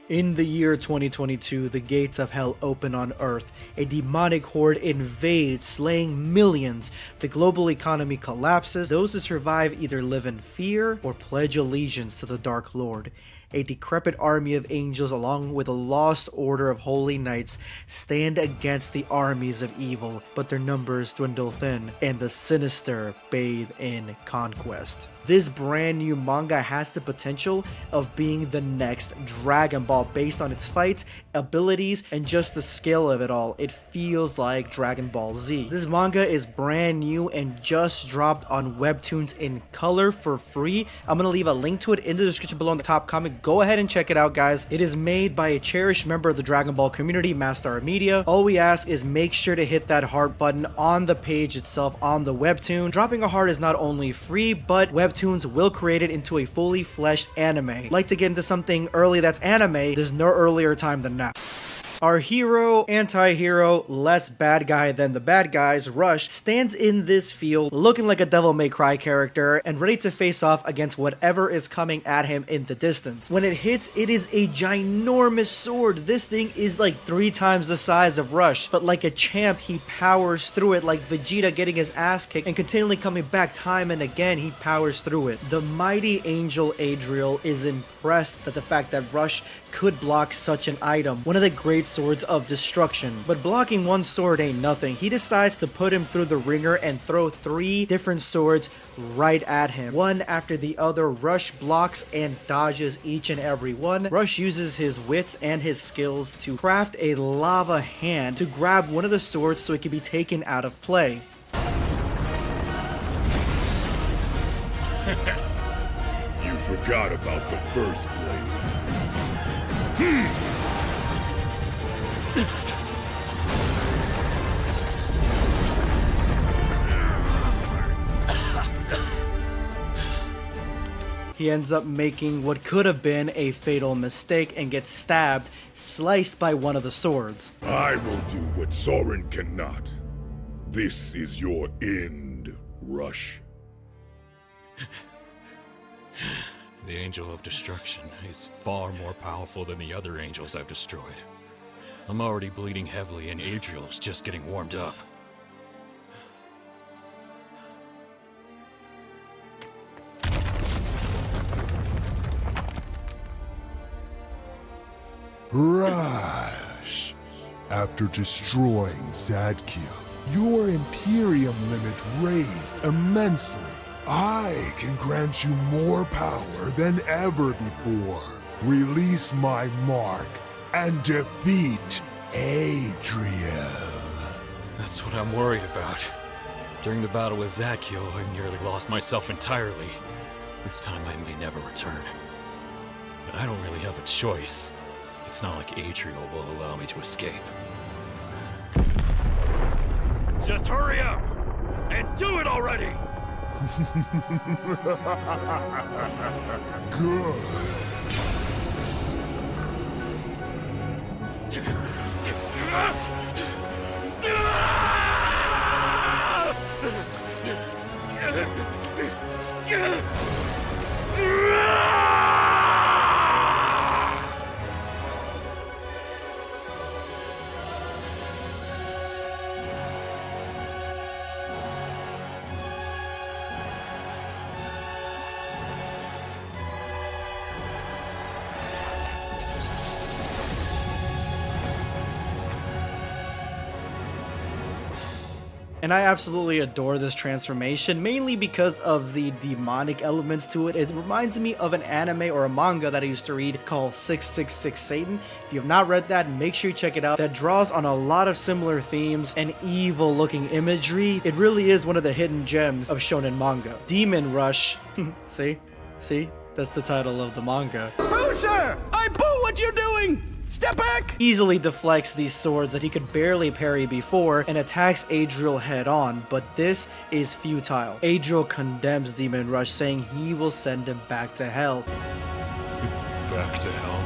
In the year 2022, the gates of hell open on Earth. A demonic horde invades, slaying millions. The global economy collapses. Those who survive either live in fear or pledge allegiance to the Dark Lord. A decrepit army of angels along with a lost order of holy knights stand against the armies of evil, but their numbers dwindle thin, and the sinister bathe in conquest. This brand new manga has the potential of being the next Dragon Ball based on its fights, abilities, and just the scale of it all. It feels like Dragon Ball Z. This manga is brand new and just dropped on Webtoons in color for free. I'm gonna leave a link to it in the description below in the top comment. Go ahead and check it out, guys. It is made by a cherished member of the Dragon Ball community, Master Media. All we ask is make sure to hit that heart button on the page itself on the Webtoon. Dropping a heart is not only free, but Webtoons will create it into a fully fleshed anime. Like to get into something early that's anime, there's no earlier time than now. Our hero, anti-hero, less bad guy than the bad guys, Rush, stands in this field looking like a Devil May Cry character and ready to face off against whatever is coming at him in the distance. When it hits, it is a ginormous sword. This thing is like 3 times the size of Rush, but like a champ, he powers through it like Vegeta getting his ass kicked and continually coming back time and again, he powers through it. The mighty angel Adriel is impressed at the fact that Rush could block such an item, one of the great swords of destruction. But blocking one sword ain't nothing. He decides to put him through the ringer and throw 3 different swords right at him. One after the other, Rush blocks and dodges each and every one. Rush uses his wits and his skills to craft a lava hand to grab one of the swords so it can be taken out of play. You forgot about the first blade. He ends up making what could have been a fatal mistake and gets stabbed, sliced by one of the swords. I will do what Soren cannot. This is your end, Rush. The Angel of Destruction is far more powerful than the other angels I've destroyed. I'm already bleeding heavily and Adriel's just getting warmed up. Rush. After destroying Zadkiel, your Imperium limit raised immensely. I can grant you more power than ever before. Release my mark and defeat Adriel. That's what I'm worried about. During the battle with Zadkiel, I nearly lost myself entirely. This time I may never return. But I don't really have a choice. It's not like Adriel will allow me to escape. Just hurry up! And do it already! Good. And I absolutely adore this transformation, mainly because of the demonic elements to it. It reminds me of an anime or a manga that I used to read called 666 Satan. If you have not read that, make sure you check it out. That draws on a lot of similar themes and evil looking imagery. It really is one of the hidden gems of shonen manga. Demon Rush. See? That's the title of the manga. Boo, sir! I boo what you're doing! Step back! Easily deflects these swords that he could barely parry before and attacks Adriel head on, but this is futile. Adriel condemns Demon Rush, saying he will send him back to hell. Back to hell?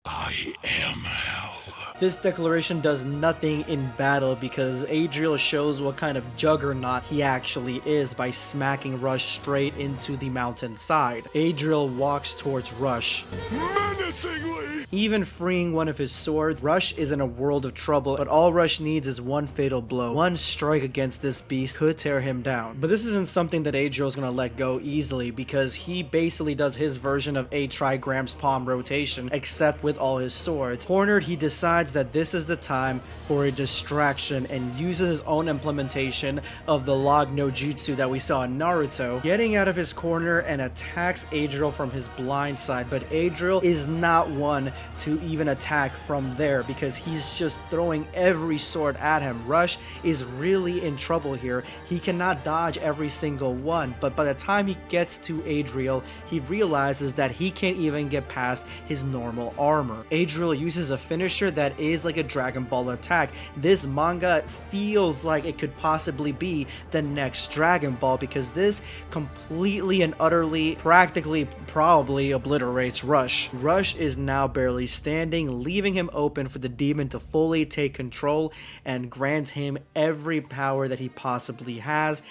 I am hell. This declaration does nothing in battle because Adriel shows what kind of juggernaut he actually is by smacking Rush straight into the mountainside. Adriel walks towards Rush, Menacingly! even freeing one of his swords. Rush is in a world of trouble, but all Rush needs is one fatal blow. One strike against this beast could tear him down. But this isn't something that Adriel's gonna let go easily, because he basically does his version of a Trigram's palm rotation, except with all his swords. Cornered, he decides that this is the time for a distraction and uses his own implementation of the log no jutsu that we saw in Naruto, getting out of his corner and attacks Adriel from his blind side. But Adriel is not one to even attack from there because he's just throwing every sword at him. Rush is really in trouble here. He cannot dodge every single one, but by the time he gets to Adriel, he realizes that he can't even get past his normal armor. Adriel uses a finisher that is like a Dragon Ball attack. This manga feels like it could possibly be the next Dragon Ball because this completely and utterly, practically, probably obliterates Rush. Rush is now barely standing, leaving him open for the demon to fully take control and grant him every power that he possibly has.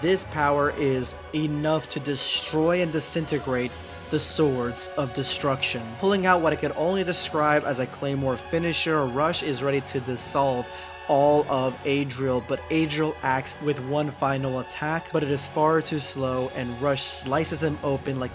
This power is enough to destroy and disintegrate the Swords of Destruction. Pulling out what I could only describe as a Claymore finisher, Rush is ready to dissolve all of Adriel, but Adriel acts with one final attack, but it is far too slow and Rush slices him open like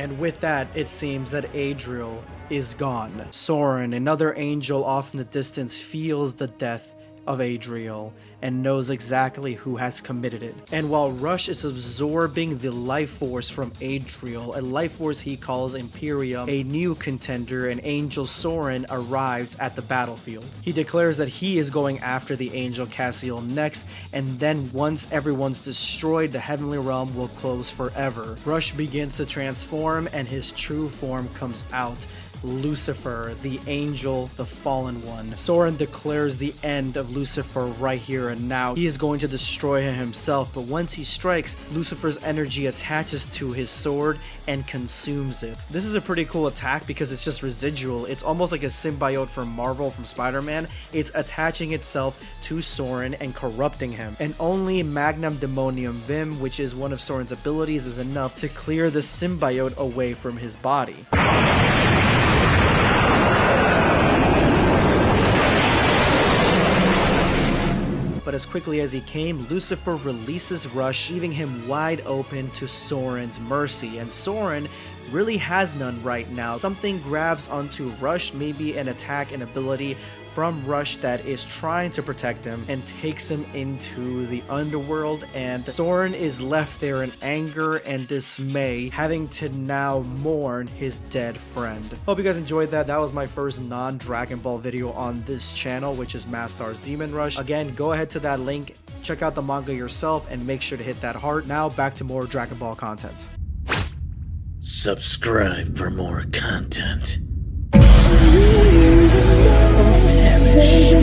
and with that, it seems that Adriel is gone. Soren, another angel off in the distance, feels the death of Adriel and knows exactly who has committed it. And while Rush is absorbing the life force from Adriel, a life force he calls Imperium, a new contender, an angel Soren, arrives at the battlefield. He declares that he is going after the angel Cassiel next, and then once everyone's destroyed, the heavenly realm will close forever. Rush begins to transform and his true form comes out. Lucifer, the angel, the fallen one. Soren declares the end of Lucifer right here and now. He is going to destroy him himself, but once he strikes, Lucifer's energy attaches to his sword and consumes it. This is a pretty cool attack because it's just residual. It's almost like a symbiote from Marvel from Spider-Man. It's attaching itself to Soren and corrupting him. And only Magnum Demonium Vim, which is one of Soren's abilities, is enough to clear the symbiote away from his body. But as quickly as he came, Lucifer releases Rush, leaving him wide open to Soren's mercy. And Soren really has none right now. Something grabs onto Rush, maybe an attack and ability from Rush that is trying to protect him, and takes him into the underworld, and Soren is left there in anger and dismay, having to now mourn his dead friend. Hope you guys enjoyed that. That was my first non-Dragon Ball video on this channel, which is Mastar's Demon Rush. Again, go ahead to that link, check out the manga yourself, and make sure to hit that heart. Now back to more Dragon Ball content. Subscribe for more content. Perish.